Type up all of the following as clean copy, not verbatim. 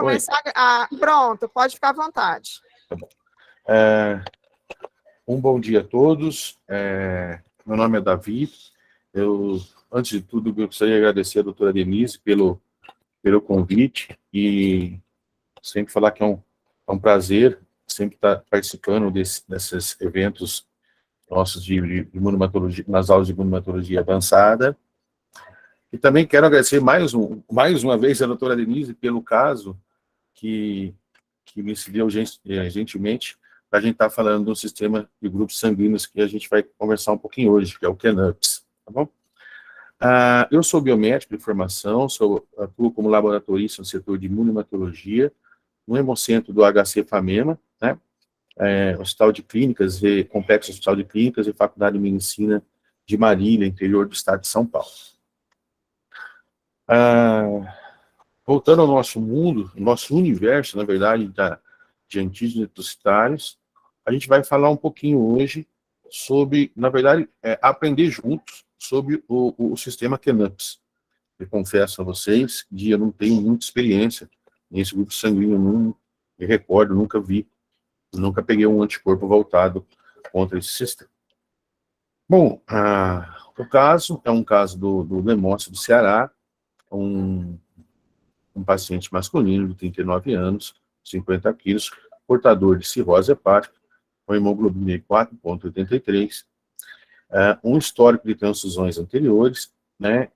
Oi. Pronto, pode ficar à vontade. Tá bom. Um bom dia a todos. Meu nome é Davi. Antes de tudo, eu gostaria de agradecer a doutora Denise pelo convite e sempre falar que é um prazer sempre estar participando desses eventos nossos de imunomatologia, nas aulas de imunomatologia avançada. E também quero agradecer mais uma vez a doutora Denise pelo caso que me cedeu gentilmente para a gente estar falando do sistema de grupos sanguíneos que a gente vai conversar um pouquinho hoje, que é o CANUPS, tá bom? Eu sou biomédico de formação, atuo como laboratorista no setor de imunomatologia, no Hemocentro do HC FAMEMA, né? Hospital de Clínicas, Complexo Hospital de Clínicas e Faculdade de Medicina de Marília, interior do estado de São Paulo. Voltando ao nosso mundo, nosso universo, na verdade, de antígenos depositários, a gente vai falar um pouquinho hoje sobre, na verdade, aprender juntos sobre o sistema CANUPS. Eu confesso a vocês que eu não tenho muita experiência nesse grupo sanguíneo, não me recordo, nunca vi, nunca peguei um anticorpo voltado contra esse sistema. Bom, o caso é um caso do Lemócio do Ceará, um paciente masculino de 39 anos, 50 quilos, portador de cirrose hepática, com hemoglobina de 4,83, um histórico de transfusões anteriores, né,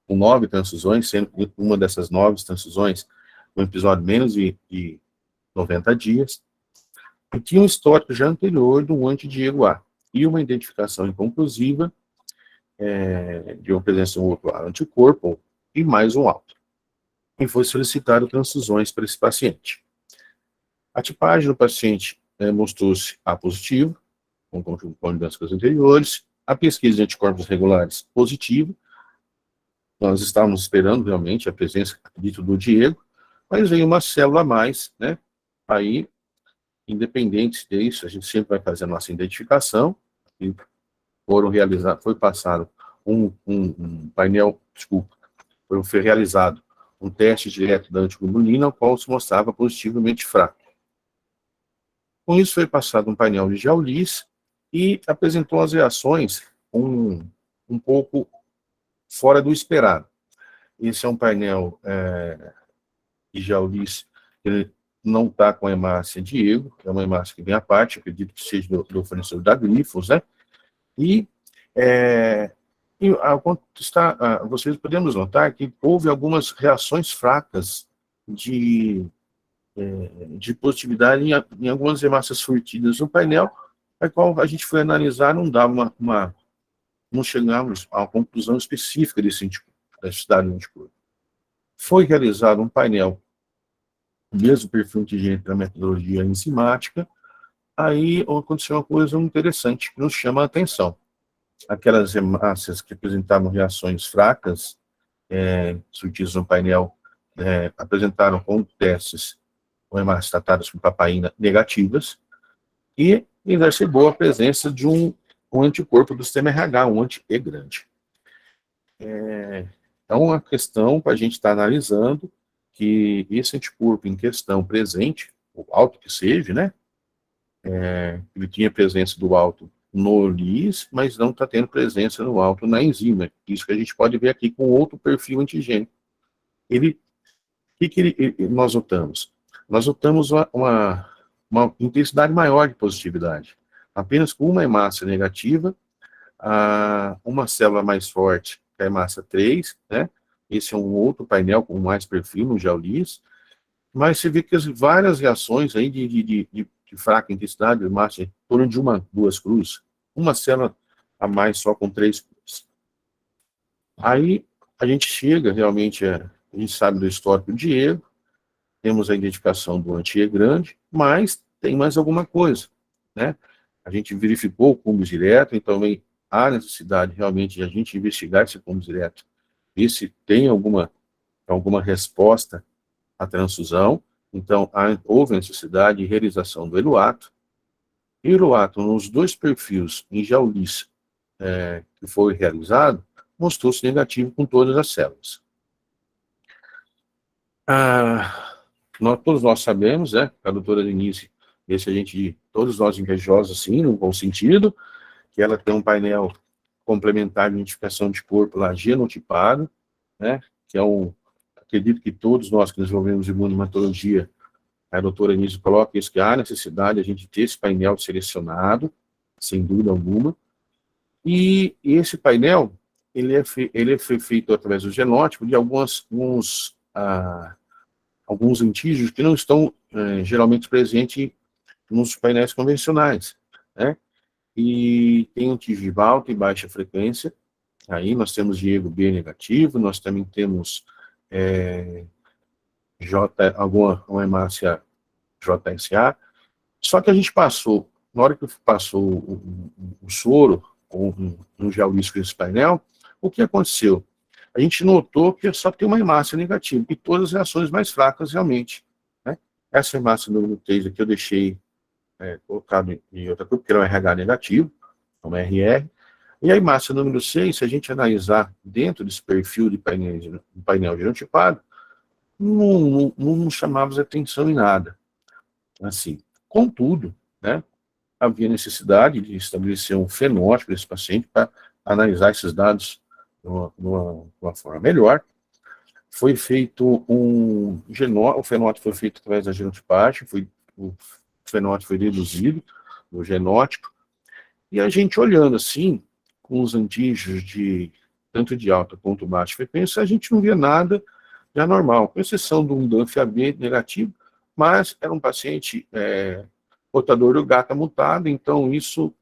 com 9 transfusões, sendo que uma dessas 9 transfusões um episódio menos de 90 dias, e tinha um histórico já anterior do anti-Diego-A, e uma identificação inconclusiva de uma presença de um outro anticorpo e mais um alto. E foi solicitado transfusões para esse paciente. A tipagem do paciente mostrou-se A positivo, com conjuntas anteriores, a pesquisa de anticorpos regulares positiva. Nós estávamos esperando realmente a presença, acredito, do Diego, mas veio uma célula a mais, né? Aí, independente disso, a gente sempre vai fazer a nossa identificação, e foi passado um painel, desculpa, foi realizado um teste direto da antiglobulina, ao qual se mostrava positivamente fraco. Com isso, foi passado um painel de Jaulís e apresentou as reações um pouco fora do esperado. Esse é um painel de Jaulís, ele não está com a hemácia Diego, é uma hemácia que vem à parte, acredito que seja do fornecedor da Glifos, né? Vocês podemos notar que houve algumas reações fracas de positividade em algumas hemácias furtidas no painel, a qual a gente foi analisar, não chegamos a uma conclusão específica da necessidade do anticorpo. Foi realizado um painel, mesmo perfil antigênico da metodologia enzimática, aí aconteceu uma coisa interessante que nos chama a atenção. Aquelas hemácias que apresentavam reações fracas, surtidas no painel, apresentaram com testes com hemácias tratadas com papaína negativas, e exacerbou a presença de um anticorpo do sistema RH, um anti-E grande. É uma questão para a gente estar analisando que esse anticorpo em questão presente, o alto que seja, né, ele tinha presença do alto no LIS, mas não está tendo presença no alto na enzima. Isso que a gente pode ver aqui com outro perfil antigênico. Nós notamos? Nós notamos uma intensidade maior de positividade. Apenas com uma hemácia negativa, uma célula mais forte, que é a hemácia 3, né? Esse é um outro painel com mais perfil no Jaulís, mas você vê que várias reações aí de fraca intensidade, hemácia, em torno de 2 cruzes, uma célula a mais só com 3 cruzes. Aí a gente chega realmente, a gente sabe do histórico do Diego, temos a identificação do anti-E grande, mas tem mais alguma coisa, né? A gente verificou o cúmulo direto, então há necessidade realmente de a gente investigar esse cúmulo direto, ver se tem alguma resposta à transfusão. Então, houve a necessidade de realização do Eluato. E o Eluato, nos 2 perfis em Jaulís que foi realizado, mostrou-se negativo com todas as células. Todos nós sabemos, né, a doutora Denise, todos nós invejosos, assim, no bom sentido, que ela tem um painel complementar de identificação de corpo lá, genotipado, né, que acredito que todos nós que desenvolvemos imunohematologia, a doutora Denise coloca isso, que há necessidade de a gente ter esse painel selecionado, sem dúvida alguma, e esse painel, ele foi feito através do genótipo de alguns antígenos que não estão geralmente presentes nos painéis convencionais, né? E tem antígeno de alta e baixa frequência, aí nós temos Diego B negativo, nós também temos uma hemácia JSA, só que a gente passou, na hora que passou o soro, ou um gel líquido nesse painel, o que aconteceu? A gente notou que só tem uma hemácia negativa, e todas as reações mais fracas realmente, né? Essa hemácia número 3 aqui eu deixei colocado em outra coisa, porque ela é um RH negativo, é uma RR, e a hemácia número 6, se a gente analisar dentro desse perfil de painel genotipado, não chamava atenção em nada. Assim, contudo, né, havia necessidade de estabelecer um fenótipo desse paciente para analisar esses dados de uma forma melhor. Foi feito o fenótipo foi feito através da genotipagem, o fenótipo foi deduzido no genótipo, e a gente olhando assim, com os antígenos tanto de alta quanto baixa frequência, a gente não via nada de anormal, com exceção de um DANF-AB negativo, mas era um paciente portador do GATA mutado, então isso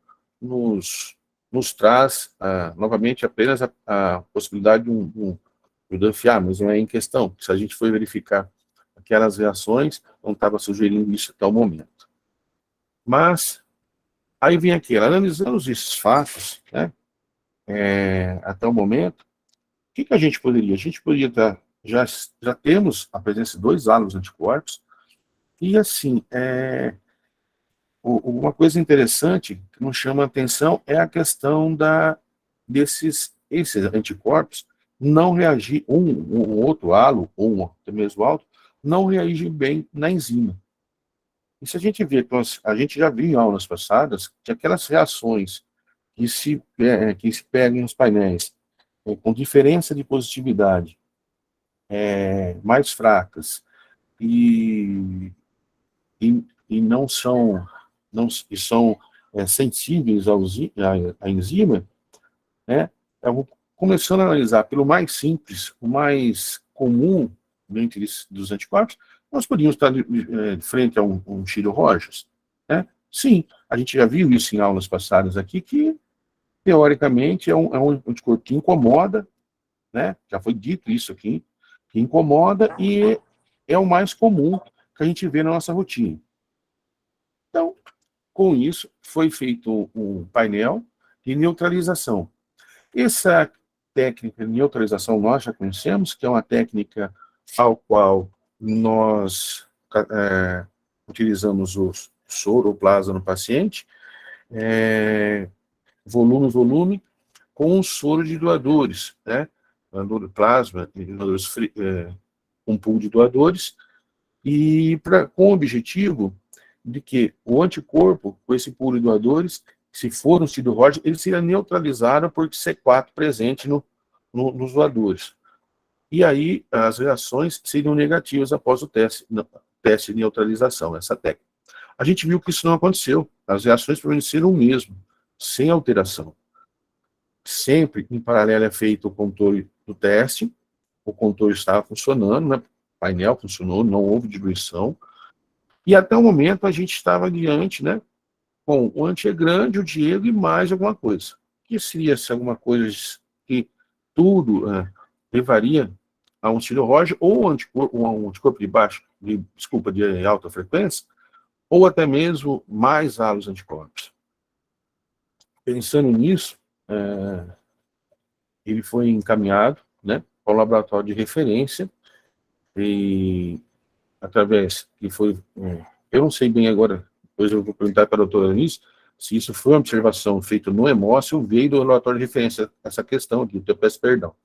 nos traz, novamente, apenas a possibilidade do DANF-A, mas não é em questão. Se a gente for verificar aquelas reações, não estava sugerindo isso até o momento. Mas, aí vem aqui, analisando esses fatos, né, até o momento, o que a gente poderia? A gente poderia já temos a presença de 2 hálogos anticorpos, e assim, uma coisa interessante que nos chama a atenção é a questão esses anticorpos não reagir, um outro halo, ou até mesmo alto, não reagem bem na enzima. E se a gente vê, a gente já viu em aulas passadas, que aquelas reações que se pegam nos painéis com diferença de positividade mais fracas e não são sensíveis à enzima, né? Começando a analisar pelo mais simples, o mais comum dentre dos anticorpos, nós podíamos estar de frente a um Chiro Rogers, né? Sim, a gente já viu isso em aulas passadas aqui, que teoricamente é um anticorpo que incomoda, né? Já foi dito isso aqui, que incomoda e é o mais comum que a gente vê na nossa rotina. Então, com isso, foi feito um painel de neutralização. Essa técnica de neutralização nós já conhecemos, que é uma técnica ao qual nós utilizamos o soro ou plasma no paciente, volume, com o soro de doadores, né? Doador plasma, doadores um pool de doadores, e com o objetivo de que o anticorpo, com esse pool de doadores, se for um Chiro Rogers, ele seria neutralizado por C4 presente nos doadores. E aí, as reações seriam negativas após o teste de neutralização, essa técnica. A gente viu que isso não aconteceu. As reações permaneceram o mesmo, sem alteração. Sempre, em paralelo, é feito o controle do teste, o controle estava funcionando, né? O painel funcionou, não houve diluição, e até o momento a gente estava diante, né, com o antigrande, o Diego e mais alguma coisa. Que seria se alguma coisa que tudo levaria a um Chiro Rogers ou um anticorpo de alta frequência, ou até mesmo mais halos anticorpos. Pensando nisso, ele foi encaminhado, né, ao laboratório de referência, e através que foi, eu não sei bem agora, depois eu vou perguntar para a doutora Denise, se isso foi uma observação feita no hemócio, veio do relatório de referência, essa questão aqui, eu peço perdão.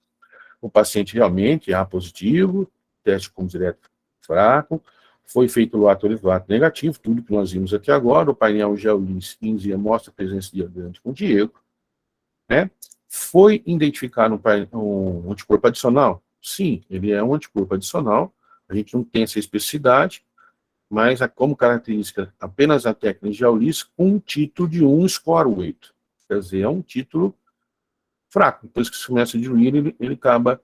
O paciente realmente é A positivo, teste com direto fraco, foi feito o lato negativo, tudo que nós vimos aqui agora, o painel GeoLIS mostra a presença de aderente com o Diego, né? Foi identificado um anticorpo adicional? Sim, ele é um anticorpo adicional, a gente não tem essa especificidade, mas como característica apenas a técnica de GeoLIS com um título de 1 score weight, quer dizer, é um título fraco, depois que se começa a diluir, ele acaba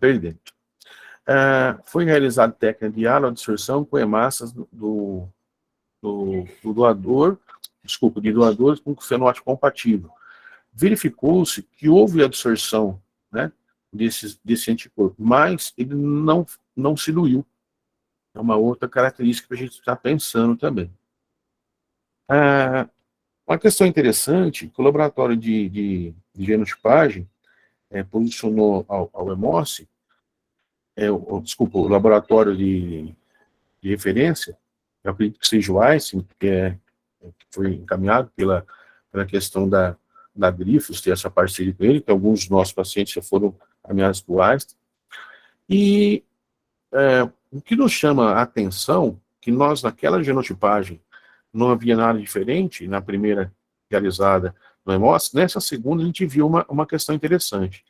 perdendo. Foi realizada técnica de haloadsorção com hemácias do doador, de doadores com fenótipo compatível. Verificou-se que houve absorção, né, desse anticorpo, mas ele não se diluiu. É uma outra característica que a gente está pensando também. Uma questão interessante, que o laboratório de genotipagem posicionou ao EMOSSE, o laboratório de referência, eu acredito que seja o Einstein, que foi encaminhado pela questão da Grifos, ter essa parceria com ele, que alguns dos nossos pacientes já foram encaminhados para o Einstein. E o que nos chama a atenção, que nós, naquela genotipagem, não havia nada diferente, na primeira realizada no EMOSSE, nessa segunda a gente viu uma questão interessante,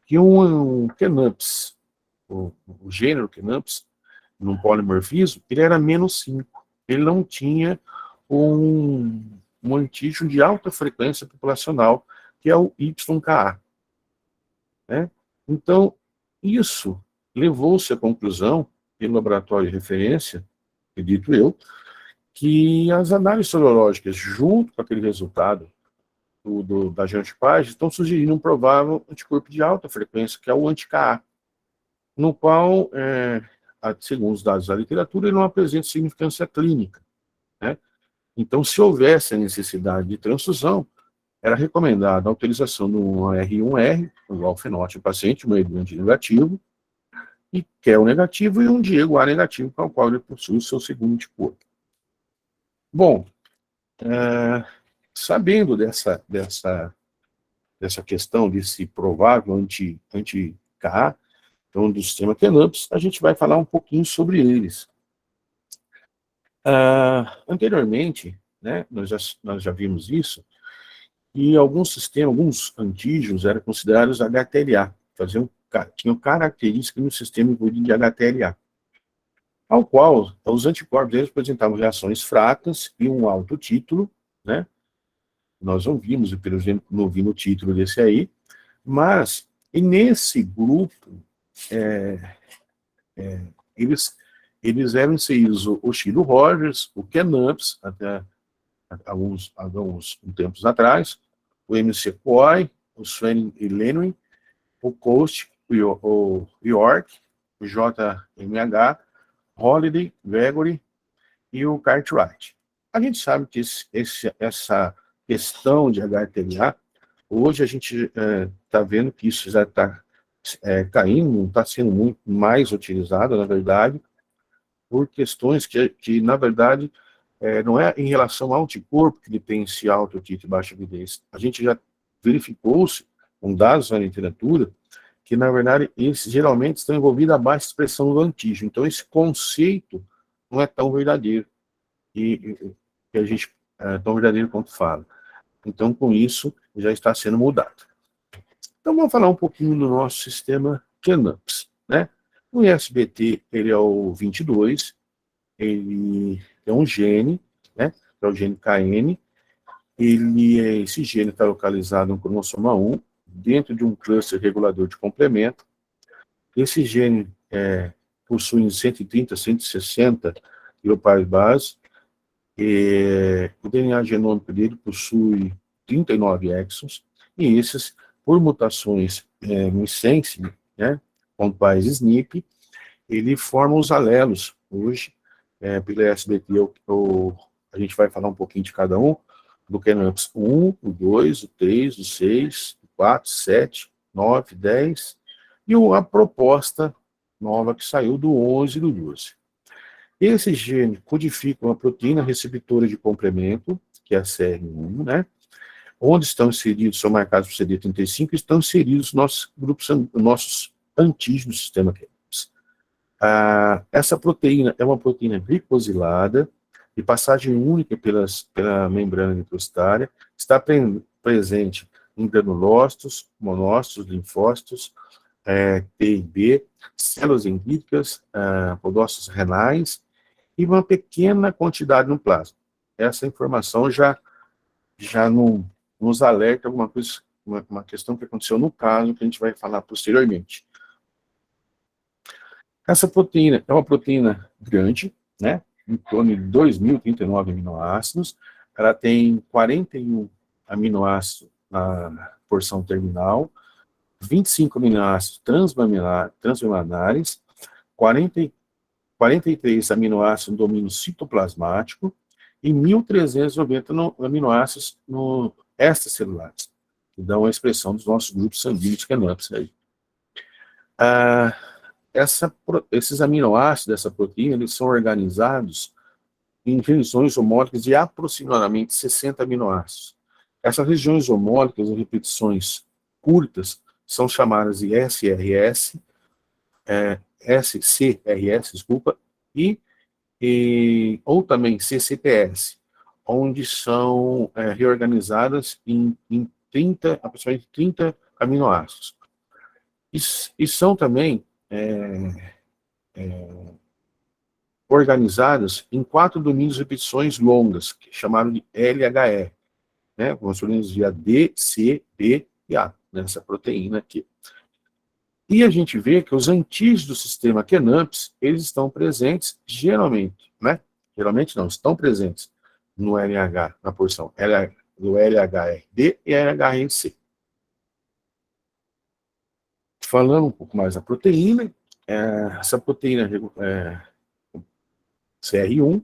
que um Cnaps, o gênero Cnaps, num polimorfismo, ele era -5. Ele não tinha um antígeno de alta frequência populacional, que é o YKA. Né? Então, isso levou-se à conclusão, pelo laboratório de referência, acredito eu, que as análises sorológicas, junto com aquele resultado da genotipagem, estão sugerindo um provável anticorpo de alta frequência, que é o anti-KA, no qual, segundo os dados da literatura, ele não apresenta significância clínica. Né? Então, se houvesse a necessidade de transfusão, era recomendada a utilização de um R1R, igual ao fenótipo do paciente, um Edward negativo, e Kel negativo, e um Diego A negativo, com o qual ele possui o seu segundo anticorpo. Bom, sabendo dessa questão, desse provável anti-KA, então, do sistema Cnaps, a gente vai falar um pouquinho sobre eles. Anteriormente, né, nós já vimos isso, e alguns antígenos eram considerados HTLA, tinham características no sistema envolvido de HTLA, ao qual os anticorpos eles apresentavam reações fracas e um alto título, né? Nós não vimos, pelo exemplo, não vimos o título desse aí, mas e nesse grupo eles eram inseridos o Chido Rogers, o Cnaps, até alguns tempos atrás, o MC Coy, o Sven Lenwin, o Coast, o York, o JMH, Holiday, Gregory e o Cartwright. A gente sabe que essa questão de HTLA, hoje a gente está vendo que isso já está caindo, não está sendo muito mais utilizado, na verdade, por questões que na verdade, não é em relação ao anticorpo que ele tem esse alto título e baixa avidez. A gente já verificou-se, com dados na literatura, que, na verdade, eles geralmente estão envolvidos a baixa expressão do antígeno. Então, esse conceito não é tão verdadeiro, que a gente é tão verdadeiro quanto fala. Então, com isso, já está sendo mudado. Então, vamos falar um pouquinho do nosso sistema Cnaps, né? O ISBT, ele é o 22, ele é um gene, né? É o gene KN. Esse gene está localizado no cromossoma 1, dentro de um cluster regulador de complemento. Esse gene possui 130, 160 quilopares base. O DNA genômico dele possui 39 exons, e esses, por mutações no sense, né, com pais SNP, ele forma os alelos. Hoje, pela SBT, a gente vai falar um pouquinho de cada um, do Cnaps 1, o 2, o 3, o 6, o 4, 7, 9, 10, e a proposta nova que saiu do 11 e do 12. Esse gene codifica uma proteína receptora de complemento, que é a CR1, né, onde estão inseridos, são marcados por CD35, estão inseridos nossos grupos, nossos antígenos do sistema Canops. Essa proteína é uma proteína glicosilada, de passagem única pela membrana eritrocitária, está presente em granulócitos, monócitos, linfócitos, T e B, células dendríticas, podócitos renais, e uma pequena quantidade no plasma. Essa informação já nos alerta alguma coisa, uma questão que aconteceu no caso, que a gente vai falar posteriormente. Essa proteína é uma proteína grande, né, em torno de 2.039 aminoácidos, ela tem 41 aminoácidos na porção terminal, 25 aminoácidos transmembranários, 43 aminoácidos no domínio citoplasmático e 1.390 aminoácidos no extracelulares, que dão a expressão dos nossos grupos sanguíneos Canops aí. Esses aminoácidos dessa proteína, eles são organizados em regiões homólicas de aproximadamente 60 aminoácidos. Essas regiões homólicas, ou repetições curtas, são chamadas de SCRS, desculpa, ou também CCTS, onde são reorganizadas em aproximadamente 30 aminoácidos. E são também organizadas em 4 domínios de repetições longas, que é chamado de LHR, né, com as linhas de D, C, B e A, nessa proteína aqui. E a gente vê que os antígenos do sistema Canops, eles estão presentes geralmente, né? Geralmente não, estão presentes no LH, na porção do LHRD e LHRC. Falando um pouco mais da proteína, essa proteína CR1,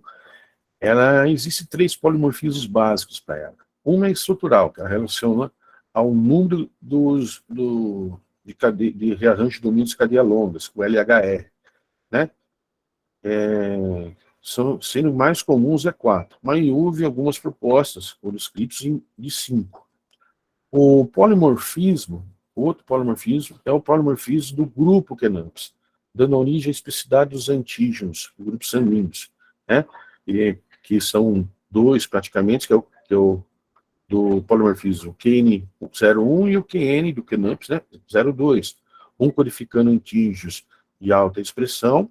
existe 3 polimorfismos básicos para ela. Uma é estrutural, que ela relaciona ao número de rearranjo de domínios de cadeia longas, o LHR, né? Sendo mais comuns 4, mas houve algumas propostas por escritos de 5. O outro polimorfismo é o polimorfismo do grupo Canops, dando origem à especificidade dos antígenos, dos grupos sanguíneos, né? Que são 2 praticamente, que é o do polimorfismo QN01 e o QN do Canops, né, 02, um codificando antígenos de alta expressão,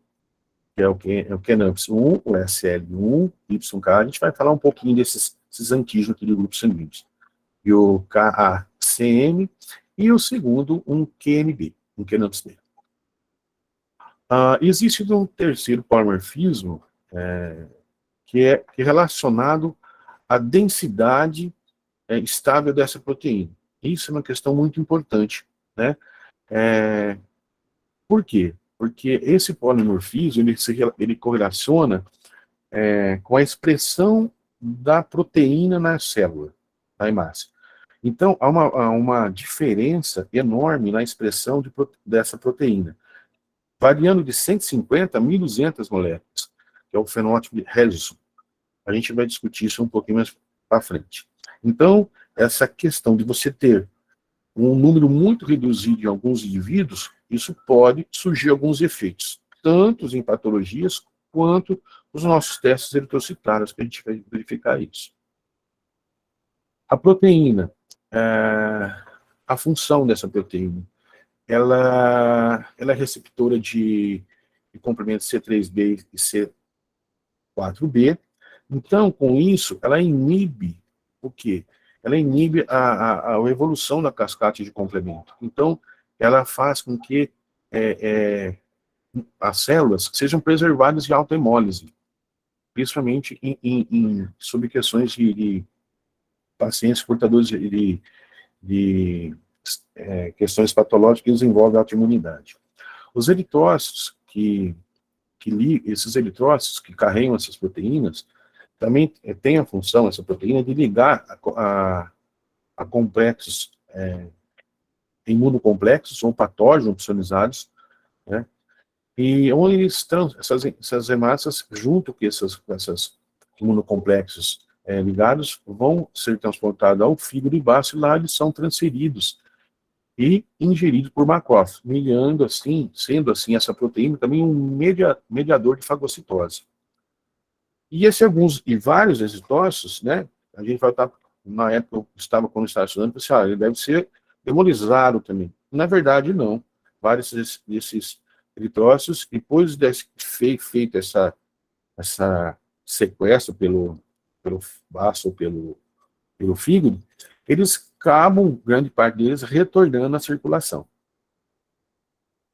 que é o Canops 1, o SL1, YK, a gente vai falar um pouquinho desses antígenos aqui do grupo sanguíneos, e o KACM, e o segundo, um QNB, um Canops B. Existe um terceiro polimorfismo, que é relacionado à densidade estável dessa proteína. Isso é uma questão muito importante, né? Por quê? Porque esse polimorfismo, ele correlaciona com a expressão da proteína na célula, na hemácia. Então, há uma diferença enorme na expressão dessa proteína, variando de 150 a 1.200 moléculas, que é o fenótipo de Harrison. A gente vai discutir isso um pouquinho mais para frente. Então, essa questão de você ter um número muito reduzido em alguns indivíduos, isso pode surgir alguns efeitos, tanto em patologias, quanto nos nossos testes eritrocitários, que a gente vai verificar isso. A proteína, a função dessa proteína, ela é receptora de complementos C3b e C4b, então, com isso, ela inibe o quê? Ela inibe a evolução da cascata de complemento. Então, ela faz com que as células sejam preservadas de autohemólise, principalmente sob questões de pacientes portadores de questões patológicas que envolvem a autoimunidade. Os eritrócitos esses eritrócitos que carregam essas proteínas, também tem a função, essa proteína, de ligar a complexos imunocomplexos ou patógenos opsonizados, né? E onde essas hemácias, junto com esses imunocomplexos ligados vão ser transportados ao fígado e baço, e lá eles são transferidos e ingeridos por macrófagos, sendo assim essa proteína também um mediador de fagocitose. E vários exitosos, né, a gente vai estar, na época eu estava, quando estava estudando, pensei, ele deve ser hemolisado também. Na verdade, não. Vários desses eritrócitos, depois de feito essa sequestro pelo baço ou pelo fígado, eles acabam, grande parte deles, retornando à circulação.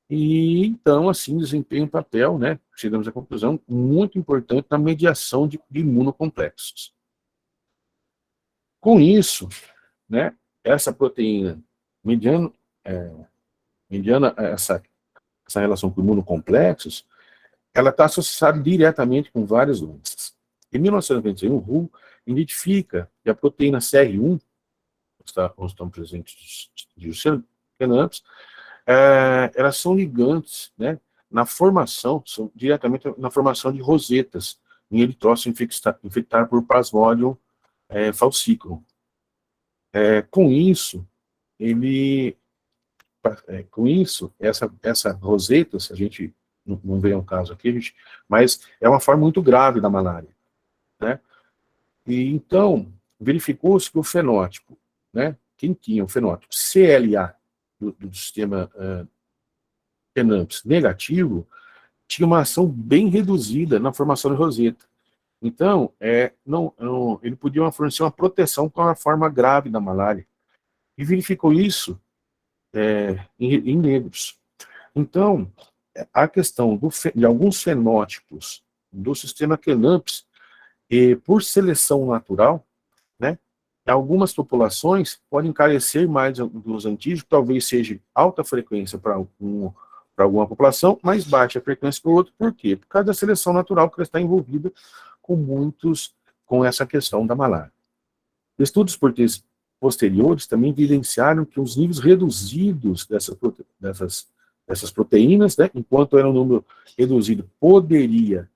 E, então, assim, desempenham um papel, né, chegamos à conclusão, muito importante na mediação de imunocomplexos. Com isso, né, essa proteína, mediana essa relação com imunocomplexos, ela está associada diretamente com várias doenças. Em 1991, o WHO identifica que a proteína CR1, onde estão presentes os kenamps, elas são ligantes, né, são diretamente na formação de rosetas em eritrócito infectado por Plasmodium falciparum. Com isso, essa roseta, se a gente não vê um caso aqui, mas é uma forma muito grave da malária, né? E então, verificou-se que o fenótipo, né, quem tinha o fenótipo CLA do sistema kenamps negativo, tinha uma ação bem reduzida na formação de roseta. Então, ele podia fornecer uma proteção com a forma grave da malária. E verificou isso em negros. Então, a questão de alguns fenótipos do sistema kenamps, por seleção natural, né, algumas populações podem carecer mais dos antígenos, talvez seja alta frequência para alguma população, mais baixa frequência para outra. Por quê? Por causa da seleção natural, que ela está envolvida com essa questão da malária. Estudos posteriores também evidenciaram que os níveis reduzidos dessas proteínas, né, enquanto era um número reduzido, poderia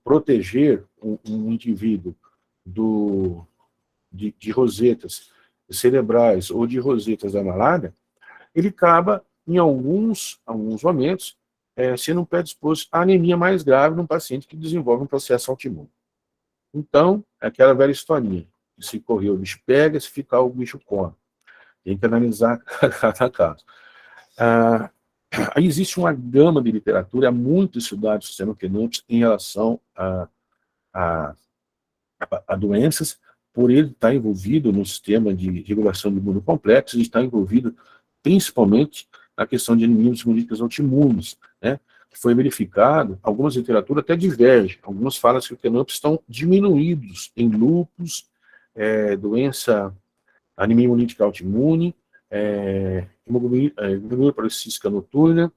proteger um indivíduo de rosetas cerebrais ou de rosetas da malária, ele acaba, em alguns momentos, sendo predisposto à anemia mais grave num paciente que desenvolve um processo autoimune. Então, aquela velha historinha, se correr o bicho pega, se ficar o bicho come. Tem que analisar cada caso. Aí existe uma gama de literatura, muito estudado o sistema kenamps em relação a doenças, por ele estar envolvido no sistema de regulação de imunocomplexos, e está envolvido principalmente na questão de anemias hemolíticas autoimunes, né? Foi verificado, algumas literaturas até divergem, algumas falam que os kenamps estão diminuídos em lúpus, doença, anemia hemolítica autoimune, hemoglobina policística noturna,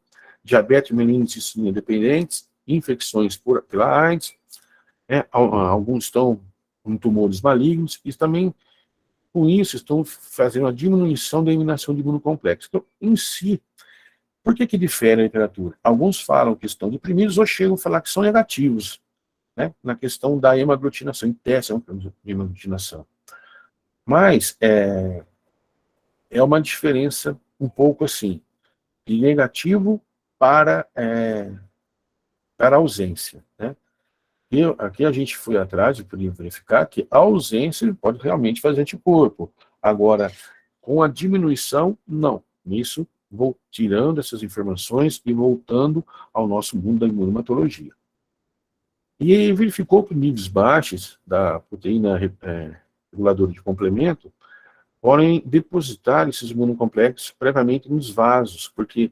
diabetes mellitus e insulina dependentes, infecções pela AIDS, alguns estão com tumores malignos, e também, com isso, estão fazendo a diminuição da eliminação de imunocomplexos. Então, em si, por que difere a literatura? Alguns falam que estão deprimidos ou chegam a falar que são negativos, né, na questão da hemaglutinação, em teste de hemaglutinação. Mas é uma diferença um pouco assim, de negativo para ausência, né? E aqui a gente foi atrás de verificar que a ausência pode realmente fazer anticorpo. Agora, com a diminuição, não. Nisso, vou tirando essas informações e voltando ao nosso mundo da imunomatologia. E verificou que níveis baixos da proteína reguladora de complemento podem depositar esses imunocomplexos previamente nos vasos, porque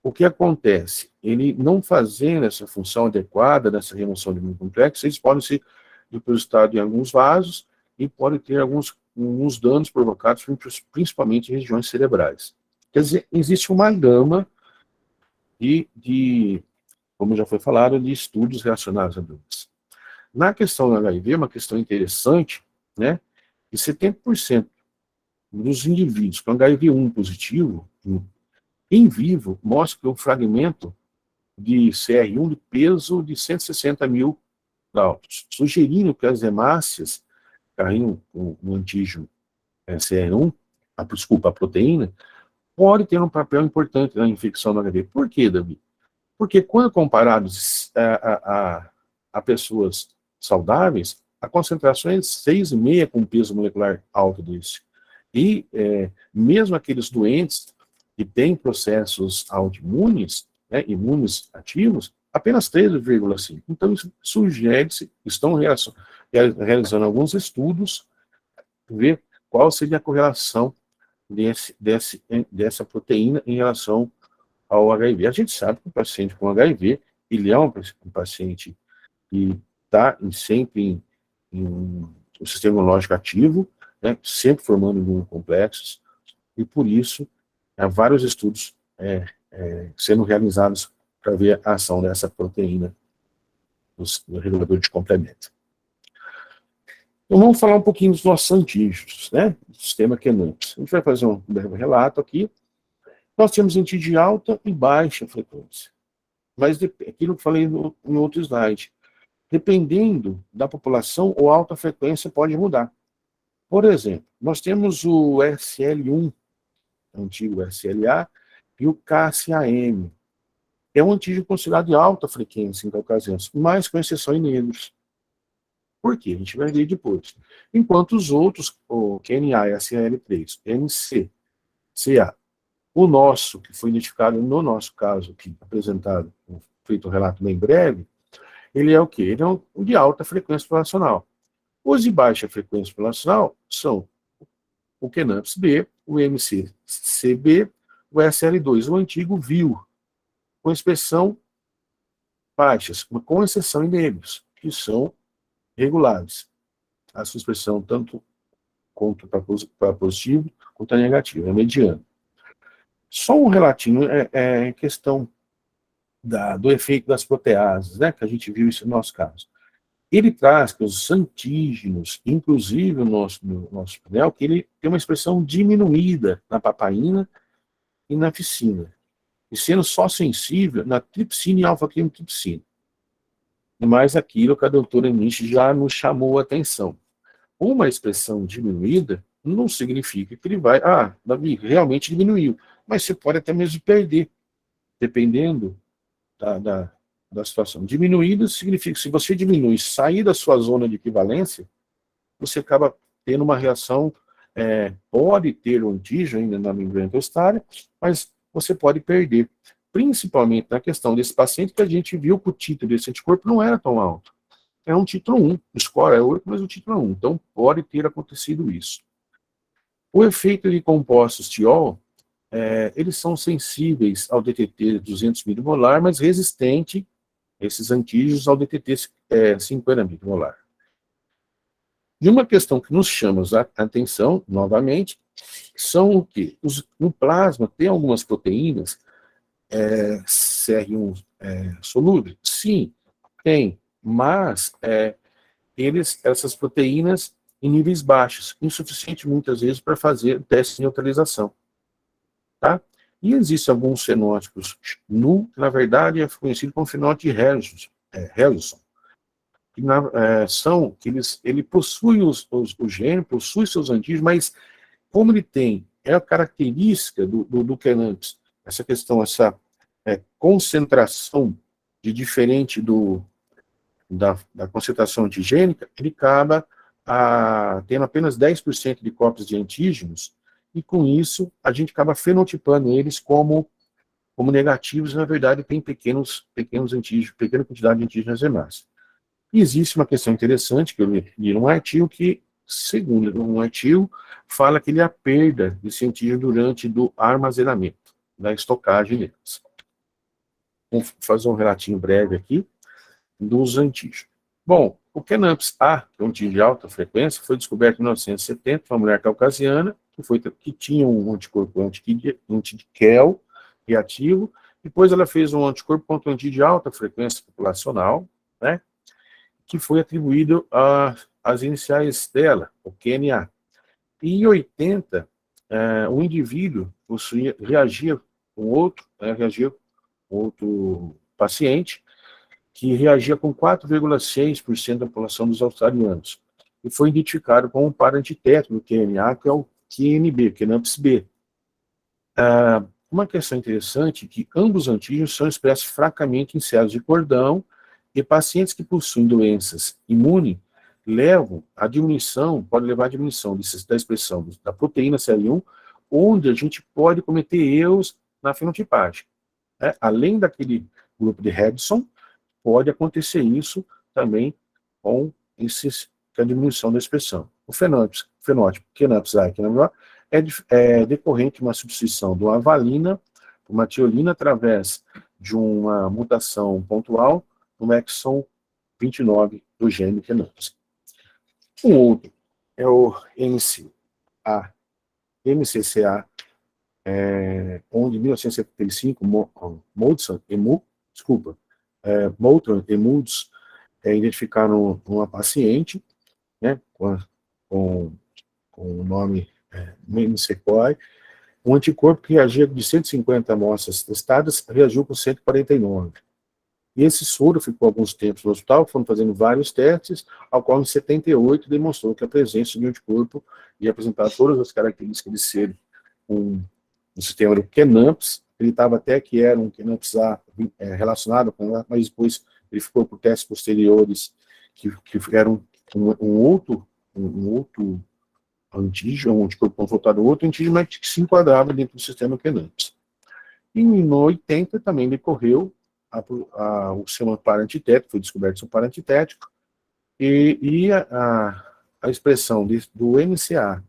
o que acontece? Ele não fazendo essa função adequada dessa remoção de imunocomplexos, eles podem ser depositados em alguns vasos e podem ter alguns danos provocados, principalmente em regiões cerebrais. Quer dizer, existe uma gama como já foi falado, de estudos relacionados a doenças. Na questão do HIV, uma questão interessante, né, que 70% dos indivíduos com HIV1 positivo, em mostra que um fragmento de CR1 de peso de 160 mil sugerindo que as hemácias carregam o antígeno CR1, a proteína, pode ter um papel importante na infecção do HIV. Por quê, Davi? Porque quando comparados a pessoas saudáveis, a concentração é 6,5 com peso molecular alto desse. E mesmo aqueles doentes que têm processos autoimunes, imunes ativos, apenas 13,5. Então, isso sugere-se, estão realizando alguns estudos, ver qual seria a correlação dessa proteína em relação ao HIV. A gente sabe que o paciente com HIV, ele é um paciente que está sempre em um sistema imunológico ativo, sempre formando imunocomplexos, e por isso há vários estudos sendo realizados para ver a ação dessa proteína no regulador de complemento. Então vamos falar um pouquinho dos nossos antígenos, do sistema Knaps. A gente vai fazer um breve relato aqui. Nós temos antígeno de alta e baixa frequência. Mas aquilo que eu falei em outro slide, dependendo da população, a alta frequência pode mudar. Por exemplo, nós temos o SL1, antigo SLA, e o KCAM. É um antígeno considerado de alta frequência em caucasianos, mas com exceção em negros. Por quê? A gente vai ver depois. Enquanto os outros, o QNA, SL3, MC, CA, o nosso, que foi identificado no nosso caso aqui, apresentado, feito um relato bem breve, ele é o quê? Ele é um de alta frequência populacional. Os de baixa frequência populacional são o KNAPS-B, o MCCB, o SL2, o antigo VIL, com expressão baixas, com exceção em negros, que são regulares. A sua expressão tanto para positivo quanto para negativo, é mediano. Só um relatinho em questão do efeito das proteases, que a gente viu isso no nosso caso. Ele traz que os antígenos, inclusive no nosso painel, que ele tem uma expressão diminuída na papaina e na ficina, e sendo só sensível na tripsina e alfa-quimotripsina. Mas aquilo que a doutora Nish já nos chamou a atenção. Uma expressão diminuída não significa que ele vai, Davi, realmente diminuiu, mas você pode até mesmo perder, dependendo da situação. Diminuído significa que se você diminui, sair da sua zona de equivalência, você acaba tendo uma reação, pode ter o antígeno ainda na membrana testária, mas você pode perder, principalmente na questão desse paciente que a gente viu que o título desse anticorpo não era tão alto. É um título 1, o score é 8, mas o título é 1, então pode ter acontecido isso. O efeito de compostos tiol, eles são sensíveis ao DTT 200 milimolar, mas resistente, esses antígenos, ao DTT 50 milimolar. E uma questão que nos chama a atenção, novamente, são o quê? No plasma tem algumas proteínas CR1 solúvel? Sim, tem, mas essas proteínas em níveis baixos, insuficiente muitas vezes para fazer teste de neutralização. Tá? E existem alguns fenótipos que na verdade é conhecido como fenótipo de Harrison, que são que ele possui o gene, possui seus antígenos, mas como ele tem a característica do Knaps, essa questão, essa concentração de diferente da concentração antigênica, ele acaba tendo apenas 10% de cópias de antígenos, e com isso a gente acaba fenotipando eles como negativos, e na verdade tem pequenos antígenos, pequena quantidade de antígenos hemácias. E existe uma questão interessante, que eu li num artigo que, segundo um artigo, fala que ele é a perda desse antígeno durante do armazenamento, da estocagem deles. Vou fazer um relatinho breve aqui dos antígenos. Bom, o KNAPS-A, que é um antígeno de alta frequência, foi descoberto em 1970 por uma mulher caucasiana, que tinha um anticorpo anti-Kel reativo. Depois ela fez um anticorpo contra o antígeno de alta frequência populacional, que foi atribuído às iniciais dela, o QNA. E em 80, o indivíduo reagia com outro paciente, que reagia com 4,6% da população dos australianos, e foi identificado como um par antitético do QNA, que é o QNB, QNAPS-B. Uma questão interessante é que ambos os antígenos são expressos fracamente em células de cordão, e pacientes que possuem doenças imunes pode levar à diminuição da expressão da proteína CL1, onde a gente pode cometer erros na fenotipagem. Né? Além daquele grupo de Hedson, pode acontecer isso também com a diminuição da expressão. O fenótipo QNAPS-A e QNAPS-A é decorrente de uma substituição de uma valina por uma tiolina através de uma mutação pontual no exon 29 do gene QNAPS. O outro é o MCCA, onde em 1975, Moulton e Moods identificaram uma paciente, né, com o nome MCCOI, um anticorpo que reagia de 150 amostras testadas, reagiu com 149. E esse soro ficou alguns tempos no hospital, foram fazendo vários testes, ao qual em 78 demonstrou que a presença de um anticorpo ia apresentar todas as características de ser um sistema do QNAPS. Ele estava até que era um QNAPS-A relacionado com ela, mas depois ele ficou por testes posteriores que eram um outro antígeno, um anticorpo confrontado a outro antígeno, mas que se enquadrava dentro do sistema QNAPS. E em 80 também decorreu o seu par antitético, foi descoberto o seu par antitético, e a expressão do MCCA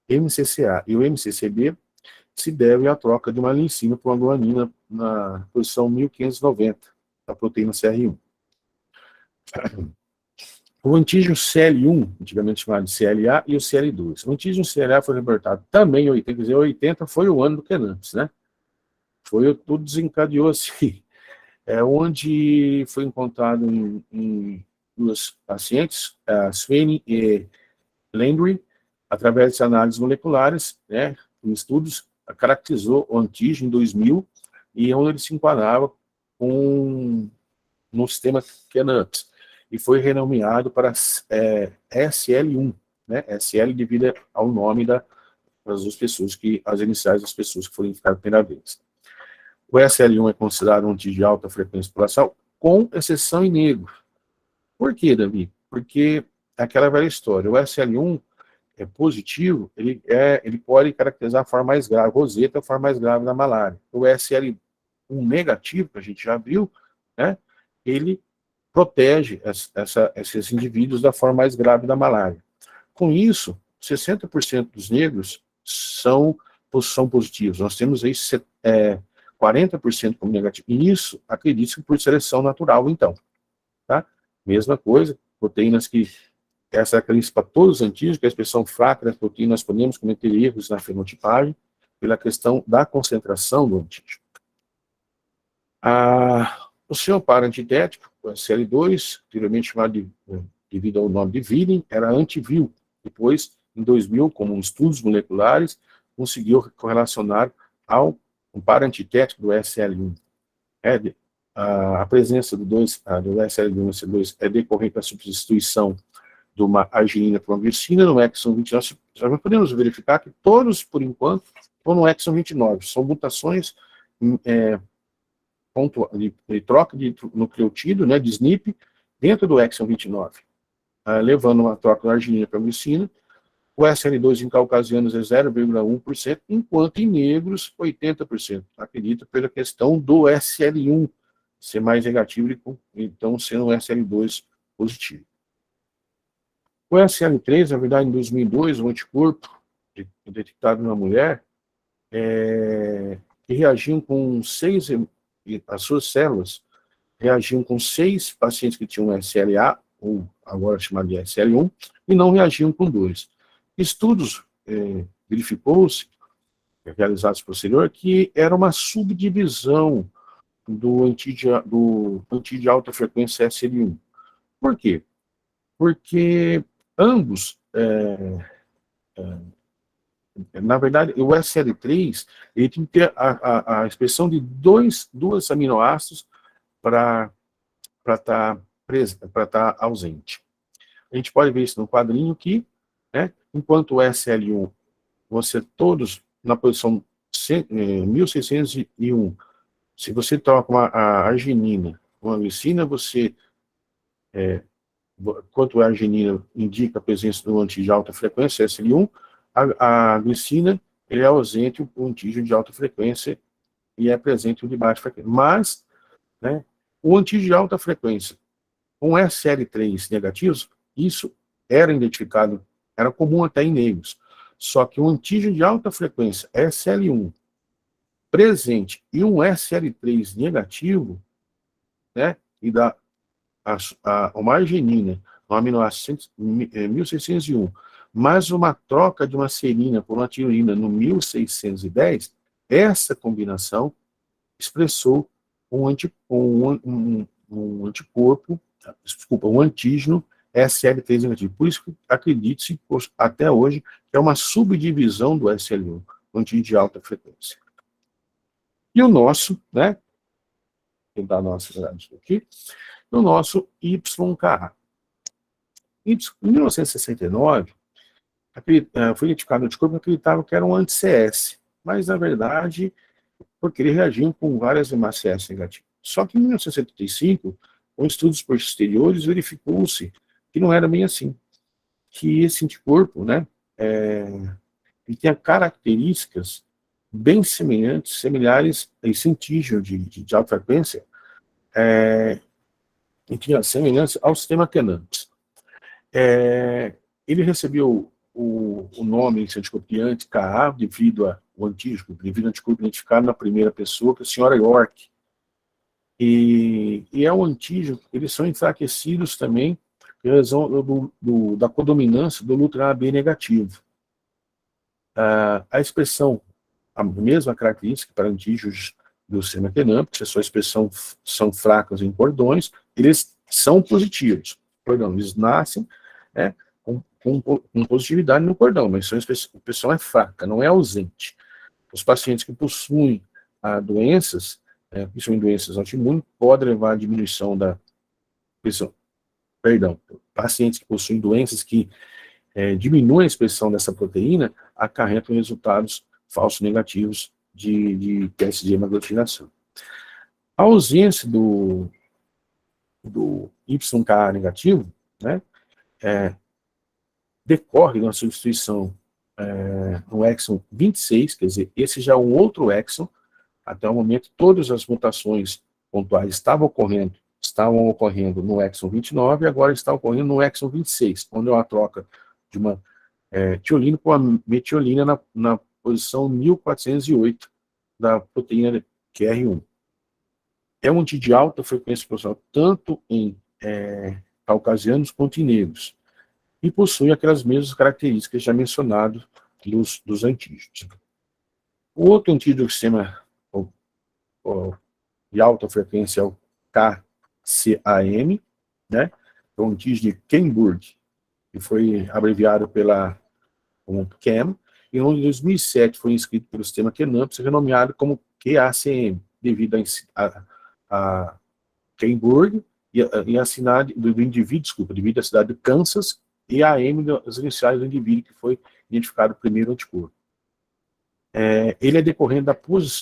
e o MCCB se deve à troca de uma lincina por uma guanina na posição 1590 da proteína CR1. O antígeno CL1, antigamente chamado de CLA, e o CL2. O antígeno CLA foi reportado também em 80, quer dizer, 80 foi o ano do QNAPS, né? Tudo desencadeou assim. Onde foi encontrado em duas pacientes, a Sweeney e Landry, através de análises moleculares, né, em estudos, caracterizou o antígeno em 2000, e onde ele se enquadrava no sistema QNAPS, e foi renomeado para SL1, né, SL devido ao nome das duas pessoas, as iniciais das pessoas que foram identificadas pela primeira vez. O SL1 é considerado um antígeno de alta frequência populacional, com exceção em negro. Por quê, Davi? Porque é aquela velha história, o SL1 é positivo, ele pode caracterizar a forma mais grave, roseta, a forma mais grave da malária. O SL1 negativo, que a gente já viu, né, ele protege esses indivíduos da forma mais grave da malária. Com isso, 60% dos negros são positivos. Nós temos aí 40% como negativo. E isso, acredite-se, por seleção natural, então. Tá? Mesma coisa, proteínas que essa é a característica para todos os antígenos, que a expressão fraca das proteínas, nós podemos cometer erros na fenotipagem pela questão da concentração do antígeno. O seu par antitético, o CL2, anteriormente chamado devido ao nome de Viren, era antivil. Depois, em 2000, como estudos moleculares, conseguiu correlacionar ao par antitético do SL1. A presença do SL1 e SL2 é decorrente da substituição de uma arginina por uma glicina no exon 29. Nós podemos verificar que todos, por enquanto, estão no exon 29. São mutações de troca de nucleotídeo, né, de SNP, dentro do exon 29, levando uma troca da arginina para a glicina. O SL2 em caucasianos é 0,1%, enquanto em negros, 80%. Acredito pela questão do SL1 ser mais negativo, então sendo um SL2 positivo. O SL3, na verdade, em 2002, um anticorpo detectado na mulher, que reagiam com as suas células reagiam com 6 pacientes que tinham SLA, ou agora chamado de SL1, e não reagiam com 2. Estudos verificou-se, realizados posterior, que era uma subdivisão do antígeno de alta frequência SL1. Por quê? Porque ambos, na verdade, o SL3, ele tem que ter a expressão de dois aminoácidos para estar ausente. A gente pode ver isso no quadrinho aqui, né? Enquanto o SL1, você todos na posição 1601, se você troca a arginina com a glicina, enquanto a arginina indica a presença do antígeno de alta frequência, SL1, a glicina ele é ausente o antígeno de alta frequência e é presente o de baixa frequência. Mas, né, o antígeno de alta frequência com SL3 negativos, isso era identificado, era comum até em negros. Só que o antígeno de alta frequência, SL1, presente e um SL3 negativo, né, e dá uma arginina, um aminoácido 1601, mais uma troca de uma serina por uma tirosina no 1610, essa combinação expressou um anticorpo, desculpa, um antígeno SL3 negativo. Por isso que acredite-se até hoje que é uma subdivisão do SL1, um antígeno de alta frequência. E o nosso, né, vou tentar nossa aqui, no nosso YKA. Em 1969, foi identificado um anticorpo que acreditava que era um anti-CS, mas, na verdade, porque ele reagia com várias hemácias negativas. Só que em 1975, com estudos posteriores, verificou-se que não era bem assim, que esse anticorpo, né, ele tinha características bem similares a esse antígeno de alta frequência, e tinha semelhança ao sistema Kenamps. Ele recebeu o nome de anticorpo de anti-KA devido ao antígeno, devido ao anticorpo identificado na primeira pessoa, que é a senhora York. E é um antígeno, eles são enfraquecidos também em razão da codominância do Lutran AB negativo. A expressão, a mesma característica para antígenos do sistema Kenamps, a sua expressão são fracas em cordões, eles são positivos. Perdão, eles nascem, né, com positividade no cordão, mas a expressão é fraca, não é ausente. Os pacientes que possuem doenças, principalmente doenças autoimunes, podem levar à diminuição da expressão. Perdão, pacientes que possuem doenças que diminuem a expressão dessa proteína, acarretam resultados falsos negativos de testes de hemaglutinação. A ausência do YKA negativo, né, decorre de uma substituição no exon 26, quer dizer, esse já é um outro exon. Até o momento, todas as mutações pontuais estavam ocorrendo no exon 29, e agora está ocorrendo no exon 26, onde é uma troca de uma tiolina com a metiolina na posição 1408 da proteína QR1. É um antígeno de alta frequência explosiva, tanto em caucasianos quanto em negros, e possui aquelas mesmas características já mencionadas dos antígenos. O outro antígeno do sistema de alta frequência é o KCAM, né? É um antígeno de Kenburg, que foi abreviado como CAM, e em 2007 foi inscrito pelo sistema Kenamps, renomeado como QACM, devido a Kenburg e a cidade do indivíduo, devido à cidade de Kansas, e a AM das iniciais do indivíduo que foi identificado o primeiro anticorpo. Ele é decorrente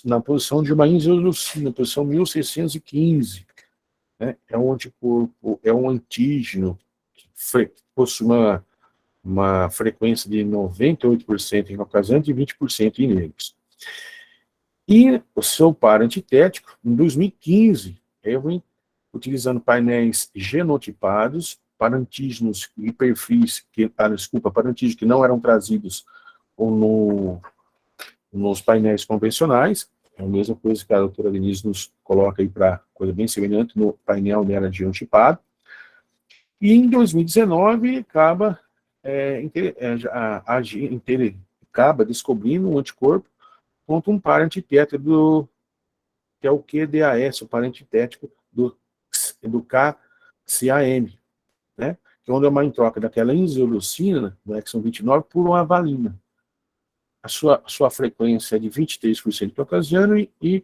na posição de uma isoleucina, posição 1615. Né? É um anticorpo, é um antígeno que possui uma frequência de 98% em caucasianos e 20% em negros. E o seu par antitético, em 2015, utilizando painéis genotipados para antígenos e perfis, para antígenos que não eram trazidos nos painéis convencionais, é a mesma coisa que a doutora Denise nos coloca aí para coisa bem semelhante no painel dela de genotipado. E em 2019 acaba descobrindo um anticorpo contra um par antitético que é o QDAS, o par antitético do KCAM, né? Que é onde é uma troca daquela isoleucina, do exon 29, por uma valina. A sua frequência é de 23% caucasiano e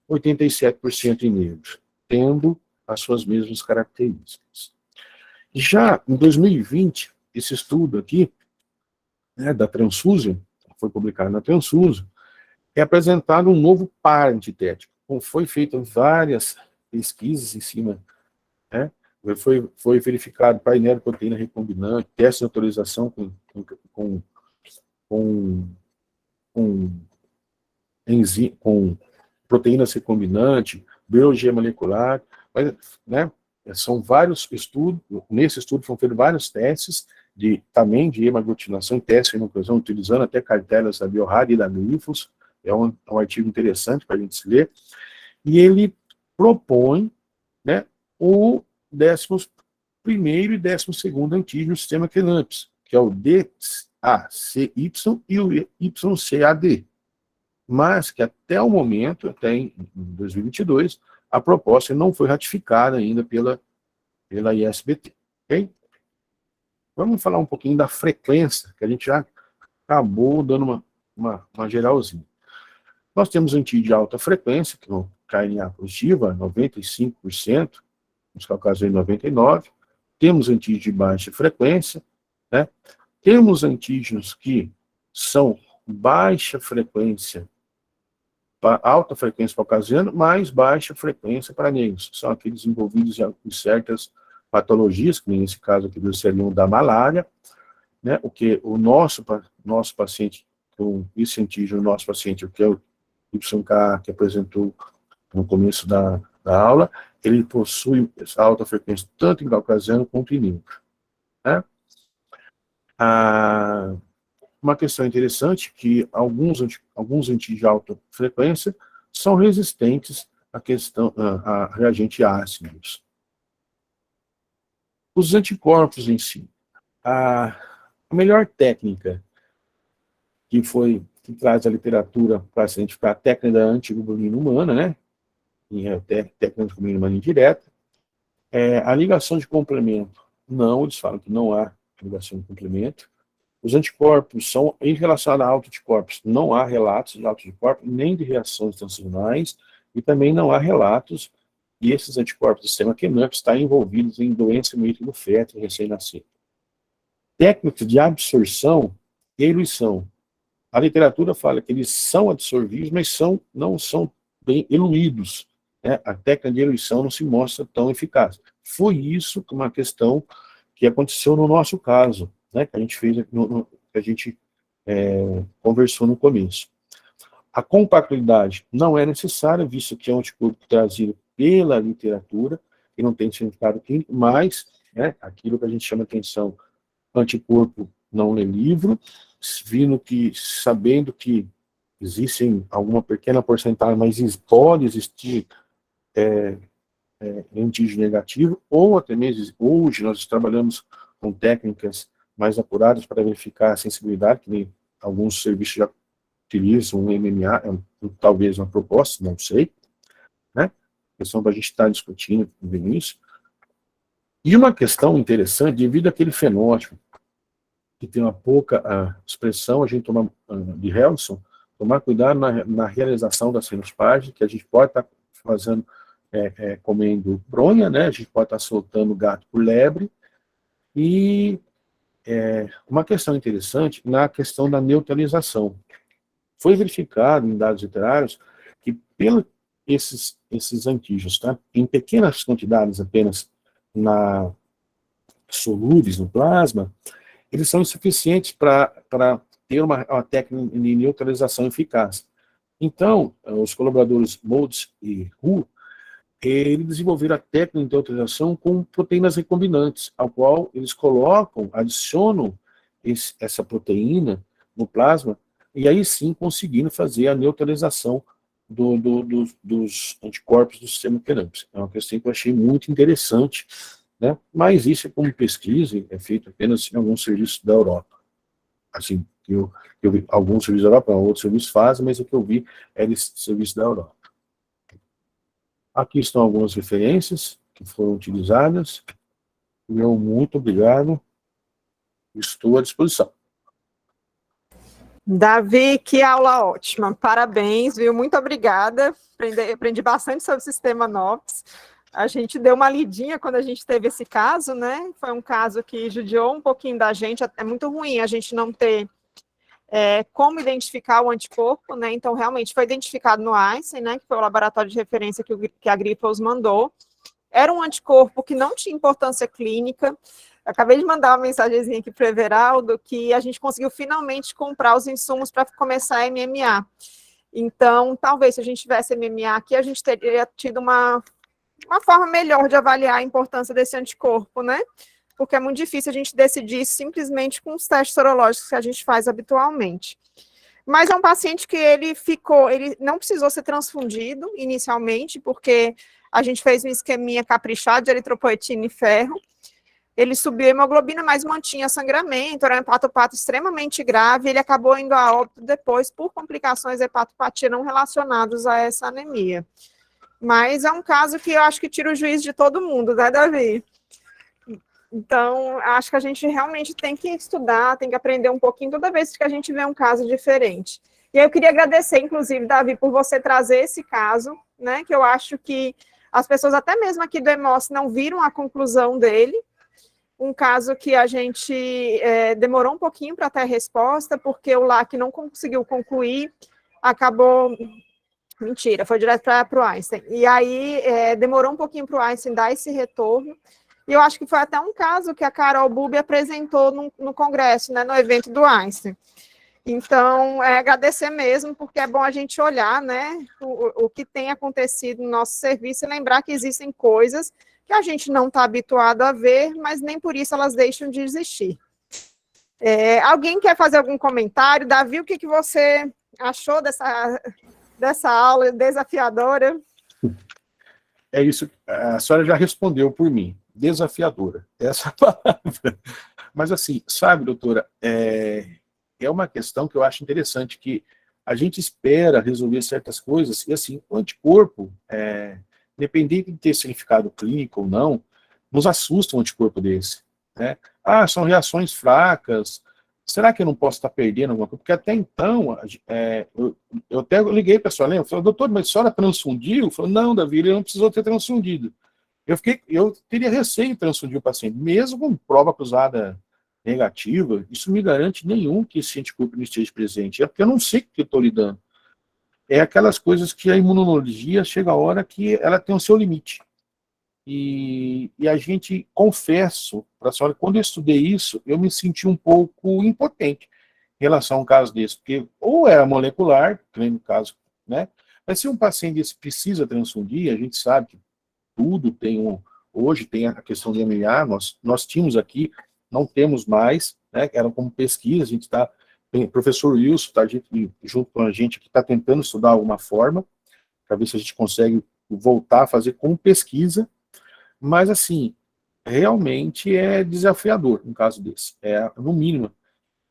87% em negros, tendo as suas mesmas características. Já em 2020, esse estudo aqui, né, da Transfusion, foi publicado na Transfusion, é apresentado um novo par antitético. Foi feito várias pesquisas em cima, né, foi verificado painel de proteína recombinante, teste de autorização com proteínas recombinantes, biologia molecular, mas, né, são vários estudos, nesse estudo foram feitos vários testes também de hemaglutinação, testes de hemaglutinação, utilizando até cartelas da Biohard e da Glifos, é um artigo interessante para a gente se ler, e ele propõe, né, o 11º e 12º antígeno do sistema Clenamps, que é o DACY e o YCAD, mas que até o momento, até em 2022, a proposta não foi ratificada ainda pela ISBT. Okay? Vamos falar um pouquinho da frequência, que a gente já acabou dando uma geralzinha. Nós temos antígeno de alta frequência, que no KNA positiva, 95%, nos caucasianos 99%. Temos antígenos de baixa frequência, né? Temos antígenos que são baixa frequência, alta frequência caucasiana, mais baixa frequência para negros. São aqueles envolvidos em certas patologias, que nesse caso aqui do C1 da malária, né? O que o nosso paciente, esse antígeno, o nosso paciente, que é o YK, que apresentou no começo da aula, ele possui essa alta frequência tanto em caucasiano quanto em negro. Né? Uma questão interessante que alguns antígenos de alta frequência são resistentes a reagentes ácidos. Os anticorpos em si. A melhor técnica que traz a literatura para se identificar a técnica da antiglobulina humana, né? Técnica de globulina humana indireta, a ligação de complemento. Não, eles falam que não há ligação de complemento. Os anticorpos são, em relação a autoanticorpos, não há relatos de autoanticorpos, nem de reações transfusionais, e também não há relatos que esses anticorpos do sistema Clenamps estão envolvidos em doença do feto recém-nascido. Técnicas de absorção e eluição. A literatura fala que eles são absorvidos, mas não são bem eluídos. Né? A técnica de eluição não se mostra tão eficaz. Foi isso uma questão que aconteceu no nosso caso, né? Que a gente fez, que a gente conversou no começo. A compatibilidade não é necessária, visto que é um anticorpo trazido pela literatura, que não tem significado clínico, mas, né, aquilo que a gente chama atenção, anticorpo não lê livro, sabendo que existem alguma pequena porcentagem, mas pode existir antígeno negativo, ou até mesmo hoje nós trabalhamos com técnicas mais apuradas para verificar a sensibilidade, que nem alguns serviços já utilizam um MMA, talvez uma proposta, não sei, né? Questão para a gente estar discutindo bem isso. E uma questão interessante, devido àquele fenótipo que tem uma pouca expressão, a gente de Helson, tomar cuidado na realização das fenotipagens, que a gente pode estar fazendo, comendo bronha, né? A gente pode estar soltando gato por lebre, e uma questão interessante na questão da neutralização. Foi verificado em dados literários que esses antígenos, tá? Em pequenas quantidades apenas solúveis no plasma, eles são insuficientes para ter uma técnica de neutralização eficaz. Então, os colaboradores Moldes e Hu, eles desenvolveram a técnica de neutralização com proteínas recombinantes, ao qual eles adicionam essa proteína no plasma, e aí sim conseguindo fazer a neutralização dos anticorpos do sistema Clenamps. É uma questão que eu achei muito interessante, né? Mas isso é como pesquisa, é feito apenas em alguns serviços da Europa. Assim, eu vi alguns serviços da Europa, outros serviços fazem, mas o que eu vi é desse serviço da Europa. Aqui estão algumas referências que foram utilizadas. Meu muito obrigado. Estou à disposição. Davi, que aula ótima. Parabéns, viu? Muito obrigada. Aprendi bastante sobre o sistema NOPS. A gente deu uma lidinha quando a gente teve esse caso, né? Foi um caso que judiou um pouquinho da gente. É muito ruim a gente não ter como identificar o anticorpo, né? Então, realmente, foi identificado no Einstein, né? Que foi o laboratório de referência que a Grifols mandou. Era um anticorpo que não tinha importância clínica. Eu acabei de mandar uma mensagenzinha aqui para o Everaldo, que a gente conseguiu finalmente comprar os insumos para começar a MMA. Então, talvez, se a gente tivesse MMA aqui, a gente teria tido uma forma melhor de avaliar a importância desse anticorpo, né? Porque é muito difícil a gente decidir simplesmente com os testes sorológicos que a gente faz habitualmente. Mas é um paciente que ele não precisou ser transfundido inicialmente, porque a gente fez um esqueminha caprichado de eritropoetina e ferro. Ele subiu a hemoglobina, mas mantinha sangramento, era um hepatopato extremamente grave, ele acabou indo a óbito depois por complicações de hepatopatia não relacionadas a essa anemia. Mas é um caso que eu acho que tira o juízo de todo mundo, né, Davi? Então, acho que a gente realmente tem que estudar, tem que aprender um pouquinho toda vez que a gente vê um caso diferente. E eu queria agradecer, inclusive, Davi, por você trazer esse caso, né, que eu acho que as pessoas, até mesmo aqui do EMOS, não viram a conclusão dele. Um caso que a gente demorou um pouquinho para ter resposta, porque o LAC não conseguiu concluir, acabou... Mentira, foi direto para o Einstein. E aí, demorou um pouquinho para o Einstein dar esse retorno. E eu acho que foi até um caso que a Carol Bubi apresentou no congresso, né, no evento do Einstein. Então, agradecer mesmo, porque é bom a gente olhar, né, o que tem acontecido no nosso serviço e lembrar que existem coisas que a gente não está habituado a ver, mas nem por isso elas deixam de existir. Alguém quer fazer algum comentário? Davi, o que você achou dessa aula desafiadora? É isso, a senhora já respondeu por mim, desafiadora, essa é a palavra. Mas assim, sabe, doutora, é uma questão que eu acho interessante, que a gente espera resolver certas coisas, e assim, o anticorpo, independente de ter significado clínico ou não, nos assusta um anticorpo desse, né? Ah, são reações fracas, será que eu não posso estar perdendo alguma coisa? Porque até então, eu até liguei para a senhora, lembra? Eu falei, doutor, mas a senhora transfundiu? Eu falei, não, Davi, ele não precisou ter transfundido. Eu teria receio de transfundir o paciente, mesmo com prova cruzada negativa, isso me garante nenhum que esse anticorpo não esteja presente, porque eu não sei o que eu estou lidando. É aquelas coisas que a imunologia chega a hora que ela tem o seu limite. E a gente, confesso para a senhora, quando eu estudei isso, eu me senti um pouco impotente em relação a um caso desse, porque ou era molecular, que nem no caso, né? Mas se um paciente desse precisa transfundir, a gente sabe que tudo tem hoje tem a questão de MMA, nós tínhamos aqui, não temos mais, né? Era como pesquisa, a gente está, o professor Wilson está junto com a gente que está tentando estudar alguma forma, para ver se a gente consegue voltar a fazer como pesquisa. Mas, assim, realmente é desafiador um caso desse. No mínimo,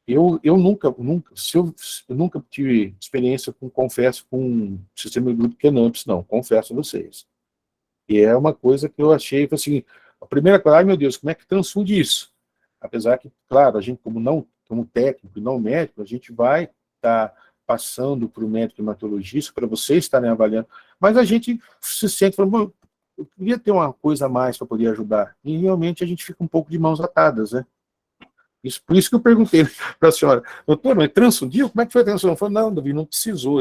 eu nunca tive experiência confesso, com sistema de grupo Kenamps, não, confesso a vocês. E é uma coisa que eu achei, assim, a primeira coisa, ai meu Deus, como é que transfunde isso? Apesar que, claro, a gente, como técnico e não médico, a gente vai estar passando para o médico hematologista, para vocês estarem avaliando, mas a gente se sente, falando, eu queria ter uma coisa a mais para poder ajudar. E realmente a gente fica um pouco de mãos atadas, né? Por isso que eu perguntei para a senhora, doutor, mas transfundiu? Como é que foi a transfusão? Eu falei, não, Davi, não precisou.